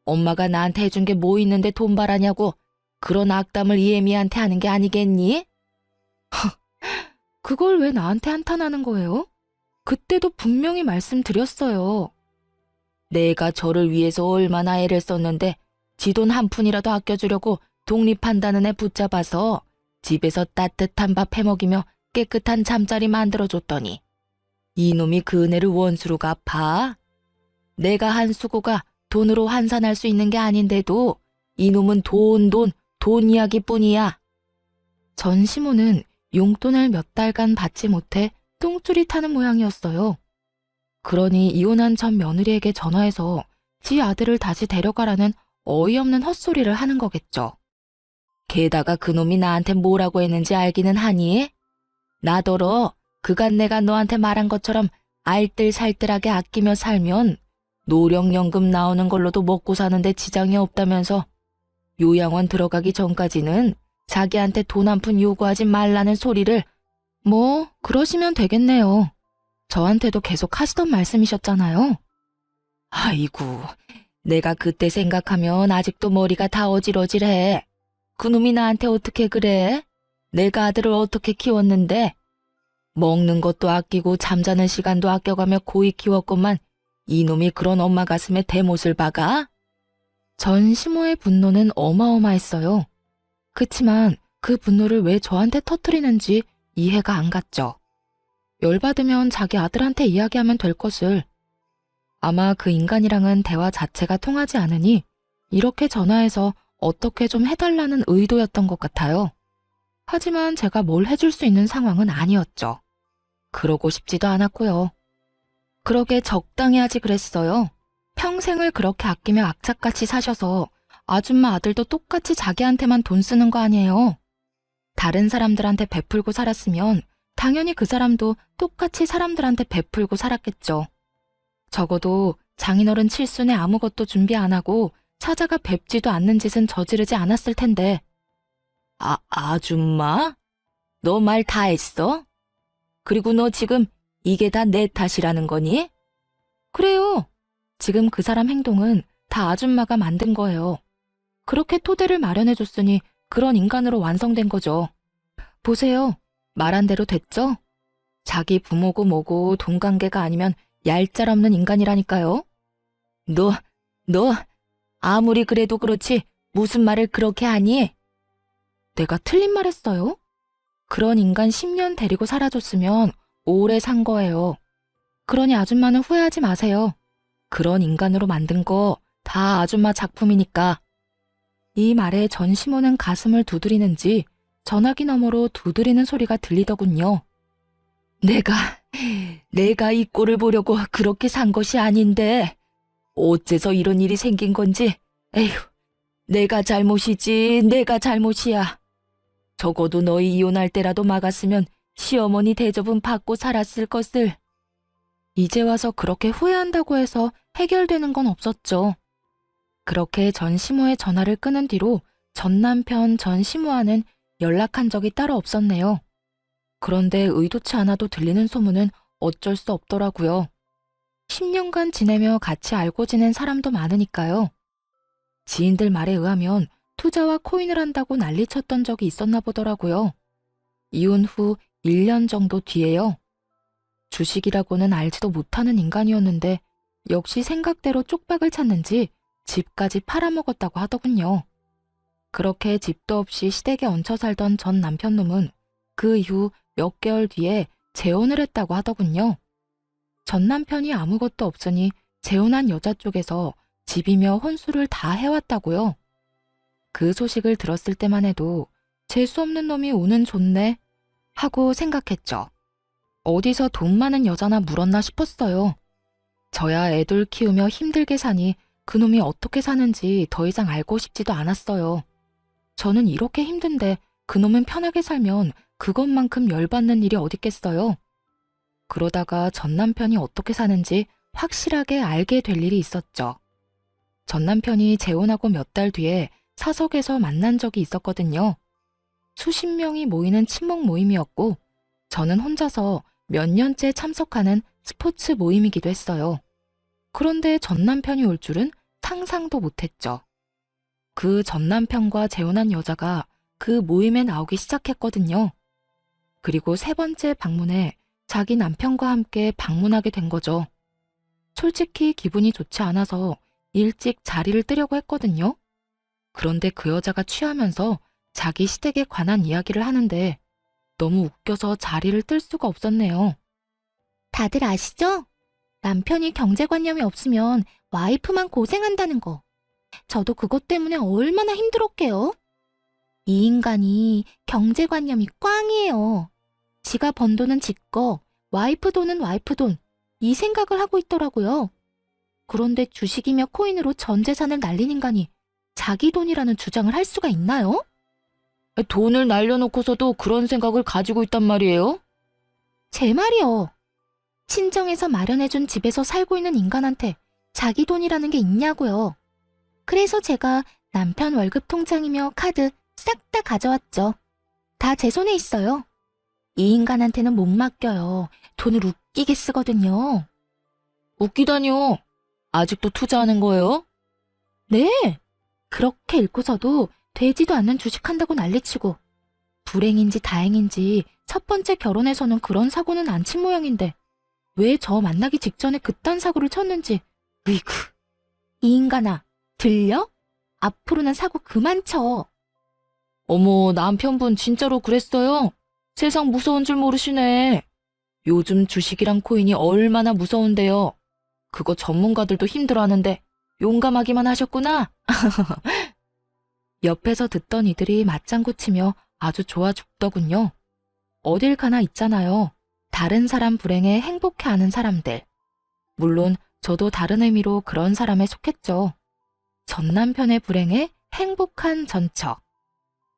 엄마가 나한테 해준 게 뭐 있는데 돈 바라냐고. 그런 악담을 이애미한테 하는 게 아니겠니? 그걸 왜 나한테 한탄하는 거예요? 그때도 분명히 말씀드렸어요. 내가 저를 위해서 얼마나 애를 썼는데 지 돈 한 푼이라도 아껴주려고 독립한다는 애 붙잡아서 집에서 따뜻한 밥 해먹이며 깨끗한 잠자리 만들어줬더니 이놈이 그 은혜를 원수로 갚아? 내가 한 수고가 돈으로 환산할 수 있는 게 아닌데도 이놈은 돈 이야기뿐이야. 전 시모는 용돈을 몇 달간 받지 못해 똥줄이 타는 모양이었어요. 그러니 이혼한 전 며느리에게 전화해서 지 아들을 다시 데려가라는 어이없는 헛소리를 하는 거겠죠. 게다가 그놈이 나한테 뭐라고 했는지 알기는 하니? 나더러 그간 내가 너한테 말한 것처럼 알뜰살뜰하게 아끼며 살면 노령연금 나오는 걸로도 먹고 사는데 지장이 없다면서 요양원 들어가기 전까지는 자기한테 돈 한 푼 요구하지 말라는 소리를. 뭐 그러시면 되겠네요. 저한테도 계속 하시던 말씀이셨잖아요. 아이고, 내가 그때 생각하면 아직도 머리가 다 어질어질해. 그놈이 나한테 어떻게 그래? 내가 아들을 어떻게 키웠는데? 먹는 것도 아끼고 잠자는 시간도 아껴가며 고이 키웠건만 이놈이 그런 엄마 가슴에 대못을 박아? 전 시모의 분노는 어마어마했어요. 그치만 그 분노를 왜 저한테 터뜨리는지 이해가 안 갔죠. 열받으면 자기 아들한테 이야기하면 될 것을. 아마 그 인간이랑은 대화 자체가 통하지 않으니 이렇게 전화해서 어떻게 좀 해달라는 의도였던 것 같아요. 하지만 제가 뭘 해줄 수 있는 상황은 아니었죠. 그러고 싶지도 않았고요. 그러게 적당히 하지 그랬어요. 평생을 그렇게 아끼며 악착같이 사셔서 아줌마 아들도 똑같이 자기한테만 돈 쓰는 거 아니에요. 다른 사람들한테 베풀고 살았으면 당연히 그 사람도 똑같이 사람들한테 베풀고 살았겠죠. 적어도 장인어른 칠순에 아무것도 준비 안 하고 찾아가 뵙지도 않는 짓은 저지르지 않았을 텐데. 아줌마? 너 말 다 했어? 그리고 너 지금 이게 다 내 탓이라는 거니? 그래요. 지금 그 사람 행동은 다 아줌마가 만든 거예요. 그렇게 토대를 마련해줬으니 그런 인간으로 완성된 거죠. 보세요. 말한 대로 됐죠? 자기 부모고 뭐고 동관계가 아니면 얄짤없는 인간이라니까요. 너 아무리 그래도 그렇지 무슨 말을 그렇게 하니? 내가 틀린 말 했어요? 그런 인간 10년 데리고 살아줬으면 오래 산 거예요. 그러니 아줌마는 후회하지 마세요. 그런 인간으로 만든 거 다 아줌마 작품이니까. 이 말에 전시모는 가슴을 두드리는지 전화기 너머로 두드리는 소리가 들리더군요. 내가 이 꼴을 보려고 그렇게 산 것이 아닌데 어째서 이런 일이 생긴 건지. 에휴, 내가 잘못이지, 내가 잘못이야. 적어도 너희 이혼할 때라도 막았으면 시어머니 대접은 받고 살았을 것을. 이제 와서 그렇게 후회한다고 해서 해결되는 건 없었죠. 그렇게 전시모의 전화를 끊은 뒤로 전 남편 전시모와는 연락한 적이 따로 없었네요. 그런데 의도치 않아도 들리는 소문은 어쩔 수 없더라고요. 10년간 지내며 같이 알고 지낸 사람도 많으니까요. 지인들 말에 의하면 투자와 코인을 한다고 난리쳤던 적이 있었나 보더라고요. 이혼 후 1년 정도 뒤에요. 주식이라고는 알지도 못하는 인간이었는데 역시 생각대로 쪽박을 찾는지 집까지 팔아먹었다고 하더군요. 그렇게 집도 없이 시댁에 얹혀 살던 전 남편놈은 그 이후 몇 개월 뒤에 재혼을 했다고 하더군요. 전 남편이 아무것도 없으니 재혼한 여자 쪽에서 집이며 혼수를 다 해왔다고요. 그 소식을 들었을 때만 해도 재수 없는 놈이 운은 좋네 하고 생각했죠. 어디서 돈 많은 여자나 물었나 싶었어요. 저야 애들 키우며 힘들게 사니 그놈이 어떻게 사는지 더 이상 알고 싶지도 않았어요. 저는 이렇게 힘든데 그놈은 편하게 살면 그것만큼 열받는 일이 어딨겠어요. 그러다가 전 남편이 어떻게 사는지 확실하게 알게 될 일이 있었죠. 전 남편이 재혼하고 몇 달 뒤에 사석에서 만난 적이 있었거든요. 수십 명이 모이는 친목 모임이었고 저는 혼자서 몇 년째 참석하는 스포츠 모임이기도 했어요. 그런데 전 남편이 올 줄은 상상도 못했죠. 그 전 남편과 재혼한 여자가 그 모임에 나오기 시작했거든요. 그리고 세 번째 방문에 자기 남편과 함께 방문하게 된 거죠. 솔직히 기분이 좋지 않아서 일찍 자리를 뜨려고 했거든요. 그런데 그 여자가 취하면서 자기 시댁에 관한 이야기를 하는데 너무 웃겨서 자리를 뜰 수가 없었네요. 다들 아시죠? 남편이 경제관념이 없으면 와이프만 고생한다는 거. 저도 그것 때문에 얼마나 힘들었게요. 이 인간이 경제관념이 꽝이에요. 지가 번 돈은 지 거, 와이프 돈은 와이프 돈, 이 생각을 하고 있더라고요. 그런데 주식이며 코인으로 전 재산을 날린 인간이 자기 돈이라는 주장을 할 수가 있나요? 돈을 날려놓고서도 그런 생각을 가지고 있단 말이에요? 제 말이요. 친정에서 마련해준 집에서 살고 있는 인간한테 자기 돈이라는 게 있냐고요. 그래서 제가 남편 월급 통장이며 카드 싹 다 가져왔죠. 다 제 손에 있어요. 이 인간한테는 못 맡겨요. 돈을 웃기게 쓰거든요. 웃기다뇨? 아직도 투자하는 거예요? 네. 그렇게 읽고서도 되지도 않는 주식한다고 난리치고 불행인지 다행인지 첫 번째 결혼에서는 그런 사고는 안 친 모양인데 왜 저 만나기 직전에 그딴 사고를 쳤는지. 으이구. 이 인간아, 들려? 앞으로는 사고 그만 쳐. 어머, 남편분 진짜로 그랬어요? 세상 무서운 줄 모르시네. 요즘 주식이랑 코인이 얼마나 무서운데요. 그거 전문가들도 힘들어하는데 용감하기만 하셨구나. 옆에서 듣던 이들이 맞장구 치며 아주 좋아 죽더군요. 어딜 가나 있잖아요. 다른 사람 불행에 행복해하는 사람들. 물론 저도 다른 의미로 그런 사람에 속했죠. 전 남편의 불행에 행복한 전처.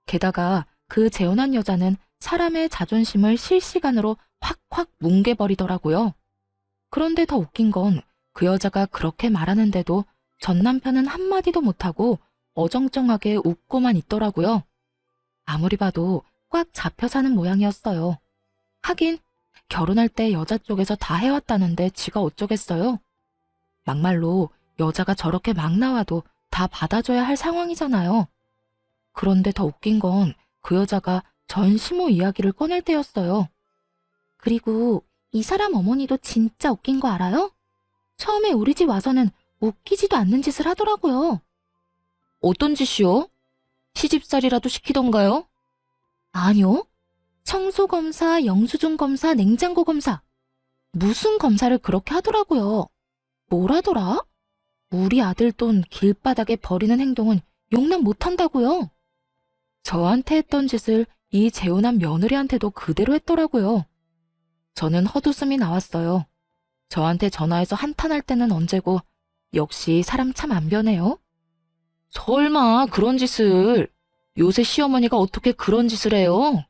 게다가 그 재혼한 여자는 사람의 자존심을 실시간으로 확확 뭉개버리더라고요. 그런데 더 웃긴 건 그 여자가 그렇게 말하는데도 전 남편은 한마디도 못하고 어정쩡하게 웃고만 있더라고요. 아무리 봐도 꽉 잡혀 사는 모양이었어요. 하긴 결혼할 때 여자 쪽에서 다 해왔다는데 지가 어쩌겠어요? 막말로 여자가 저렇게 막 나와도 다 받아줘야 할 상황이잖아요. 그런데 더 웃긴 건 그 여자가 전 시모 이야기를 꺼낼 때였어요. 그리고 이 사람 어머니도 진짜 웃긴 거 알아요? 처음에 우리 집 와서는 웃기지도 않는 짓을 하더라고요. 어떤 짓이요? 시집살이라도 시키던가요? 아니요. 청소검사, 영수증 검사, 냉장고 검사. 무슨 검사를 그렇게 하더라고요. 뭐라더라? 우리 아들 돈 길바닥에 버리는 행동은 용납 못한다고요. 저한테 했던 짓을 이 재혼한 며느리한테도 그대로 했더라고요. 저는 헛웃음이 나왔어요. 저한테 전화해서 한탄할 때는 언제고 역시 사람 참 안 변해요. 설마 그런 짓을. 요새 시어머니가 어떻게 그런 짓을 해요?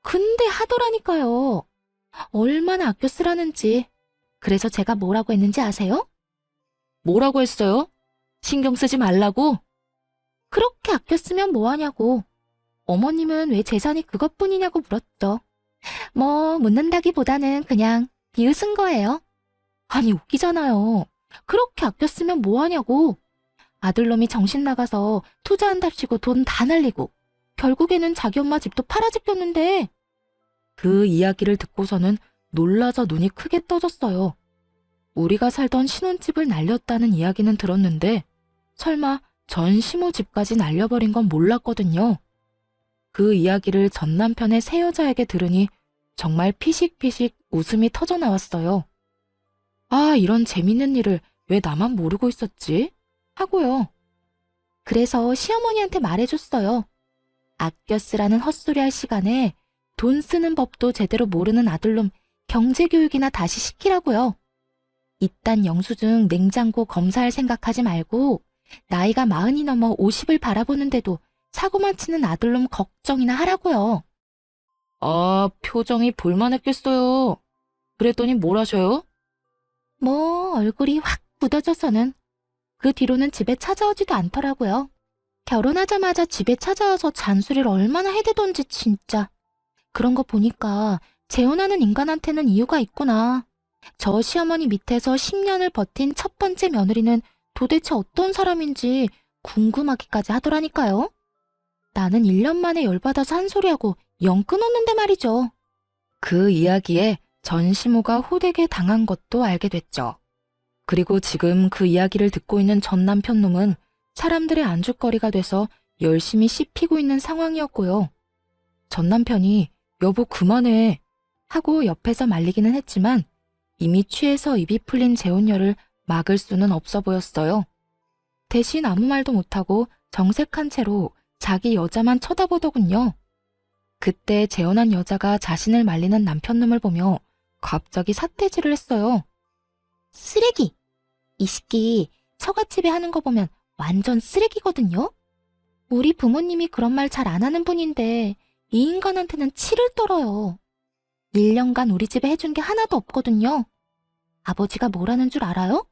근데 하더라니까요. 얼마나 아껴 쓰라는지. 그래서 제가 뭐라고 했는지 아세요? 뭐라고 했어요? 신경 쓰지 말라고? 그렇게 아껴 쓰면 뭐하냐고. 어머님은 왜 재산이 그것뿐이냐고 물었죠. 뭐 묻는다기보다는 그냥 비웃은 거예요. 아니 웃기잖아요. 그렇게 아껴 쓰면 뭐하냐고. 아들놈이 정신 나가서 투자한답시고 돈 다 날리고 결국에는 자기 엄마 집도 팔아제꼈는데. 그 이야기를 듣고서는 놀라서 눈이 크게 떠졌어요. 우리가 살던 신혼집을 날렸다는 이야기는 들었는데 설마 전 시모 집까지 날려버린 건 몰랐거든요. 그 이야기를 전 남편의 새 여자에게 들으니 정말 피식피식 웃음이 터져 나왔어요. 아, 이런 재밌는 일을 왜 나만 모르고 있었지? 하고요. 그래서 시어머니한테 말해줬어요. 아껴 쓰라는 헛소리 할 시간에 돈 쓰는 법도 제대로 모르는 아들놈 경제교육이나 다시 시키라고요. 이딴 영수증 냉장고 검사할 생각하지 말고 나이가 40이 넘어 50을 바라보는데도 사고만 치는 아들놈 걱정이나 하라고요. 아, 표정이 볼만했겠어요. 그랬더니 뭘 하셔요? 뭐 얼굴이 확 굳어져서는. 그 뒤로는 집에 찾아오지도 않더라고요. 결혼하자마자 집에 찾아와서 잔소리를 얼마나 해대던지 진짜. 그런 거 보니까 재혼하는 인간한테는 이유가 있구나. 저 시어머니 밑에서 10년을 버틴 첫 번째 며느리는 도대체 어떤 사람인지 궁금하기까지 하더라니까요. 나는 1년 만에 열받아서 한 소리하고 영 끊었는데 말이죠. 그 이야기에 전 시모가 호되게 당한 것도 알게 됐죠. 그리고 지금 그 이야기를 듣고 있는 전 남편 놈은 사람들의 안주거리가 돼서 열심히 씹히고 있는 상황이었고요. 전 남편이 여보 그만해 하고 옆에서 말리기는 했지만 이미 취해서 입이 풀린 재혼녀를 막을 수는 없어 보였어요. 대신 아무 말도 못하고 정색한 채로 자기 여자만 쳐다보더군요. 그때 재혼한 여자가 자신을 말리는 남편놈을 보며 갑자기 삿대질을 했어요. 쓰레기! 이 새끼 처갓집에 하는 거 보면 완전 쓰레기거든요? 우리 부모님이 그런 말 잘 안 하는 분인데 이 인간한테는 치를 떨어요. 1년간 우리 집에 해준 게 하나도 없거든요. 아버지가 뭐라는 줄 알아요?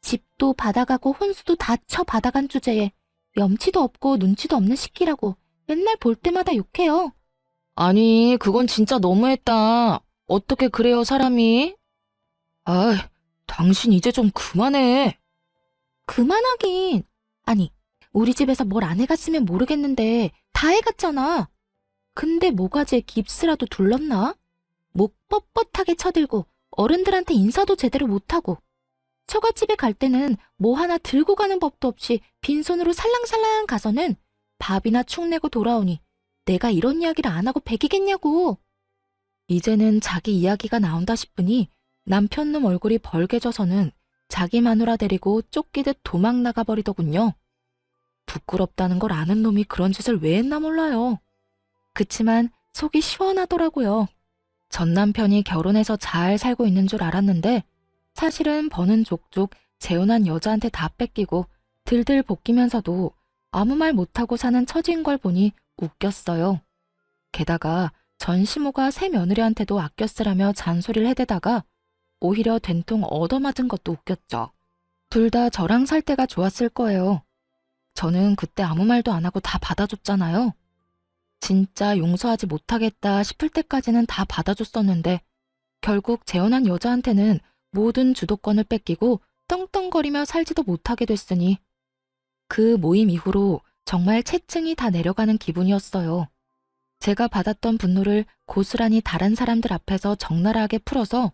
집도 받아가고 혼수도 다 쳐받아간 주제에 염치도 없고 눈치도 없는 새끼라고 맨날 볼 때마다 욕해요. 아니, 그건 진짜 너무했다. 어떻게 그래요, 사람이? 아, 당신 이제 좀 그만해. 그만하긴. 아니, 우리 집에서 뭘 안 해갔으면 모르겠는데 다 해갔잖아. 근데 모가지에 깁스라도 둘렀나? 목 뻣뻣하게 쳐들고 어른들한테 인사도 제대로 못하고 처갓집에 갈 때는 뭐 하나 들고 가는 법도 없이 빈손으로 살랑살랑 가서는 밥이나 축 내고 돌아오니 내가 이런 이야기를 안 하고 배기겠냐고. 이제는 자기 이야기가 나온다 싶으니 남편놈 얼굴이 벌개져서는 자기 마누라 데리고 쫓기듯 도망 나가버리더군요. 부끄럽다는 걸 아는 놈이 그런 짓을 왜 했나 몰라요. 그치만 속이 시원하더라고요. 전 남편이 결혼해서 잘 살고 있는 줄 알았는데 사실은 버는 족족 재혼한 여자한테 다 뺏기고 들들 볶이면서도 아무 말 못하고 사는 처지인 걸 보니 웃겼어요. 게다가 전 시모가 새 며느리한테도 아껴 쓰라며 잔소리를 해대다가 오히려 된통 얻어맞은 것도 웃겼죠. 둘 다 저랑 살 때가 좋았을 거예요. 저는 그때 아무 말도 안 하고 다 받아줬잖아요. 진짜 용서하지 못하겠다 싶을 때까지는 다 받아줬었는데 결국 재혼한 여자한테는 모든 주도권을 뺏기고 떵떵거리며 살지도 못하게 됐으니 그 모임 이후로 정말 체증이 다 내려가는 기분이었어요. 제가 받았던 분노를 고스란히 다른 사람들 앞에서 적나라하게 풀어서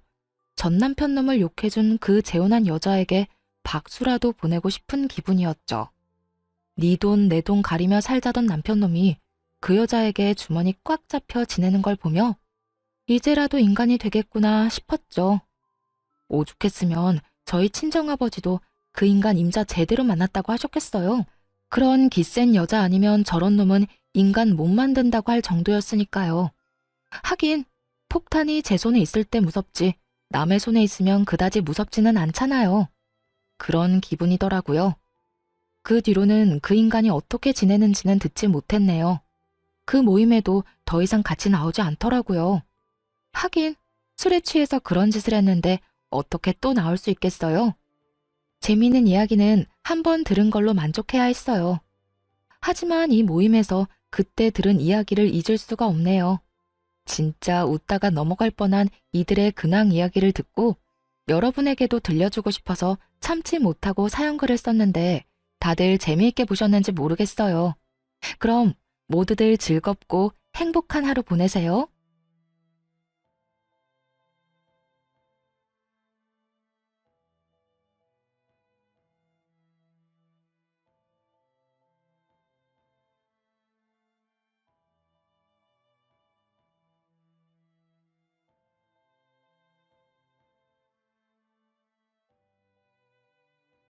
전 남편 놈을 욕해준 그 재혼한 여자에게 박수라도 보내고 싶은 기분이었죠. 네 돈, 내 돈 가리며 살자던 남편 놈이 그 여자에게 주머니 꽉 잡혀 지내는 걸 보며 이제라도 인간이 되겠구나 싶었죠. 오죽했으면 저희 친정아버지도 그 인간 임자 제대로 만났다고 하셨겠어요. 그런 기센 여자 아니면 저런 놈은 인간 못 만든다고 할 정도였으니까요. 하긴 폭탄이 제 손에 있을 때 무섭지 남의 손에 있으면 그다지 무섭지는 않잖아요. 그런 기분이더라고요. 그 뒤로는 그 인간이 어떻게 지내는지는 듣지 못했네요. 그 모임에도 더 이상 같이 나오지 않더라고요. 하긴 술에 취해서 그런 짓을 했는데 어떻게 또 나올 수 있겠어요? 재미있는 이야기는 한 번 들은 걸로 만족해야 했어요. 하지만 이 모임에서 그때 들은 이야기를 잊을 수가 없네요. 진짜 웃다가 넘어갈 뻔한 이들의 근황 이야기를 듣고 여러분에게도 들려주고 싶어서 참지 못하고 사연글을 썼는데 다들 재미있게 보셨는지 모르겠어요. 그럼 모두들 즐겁고 행복한 하루 보내세요.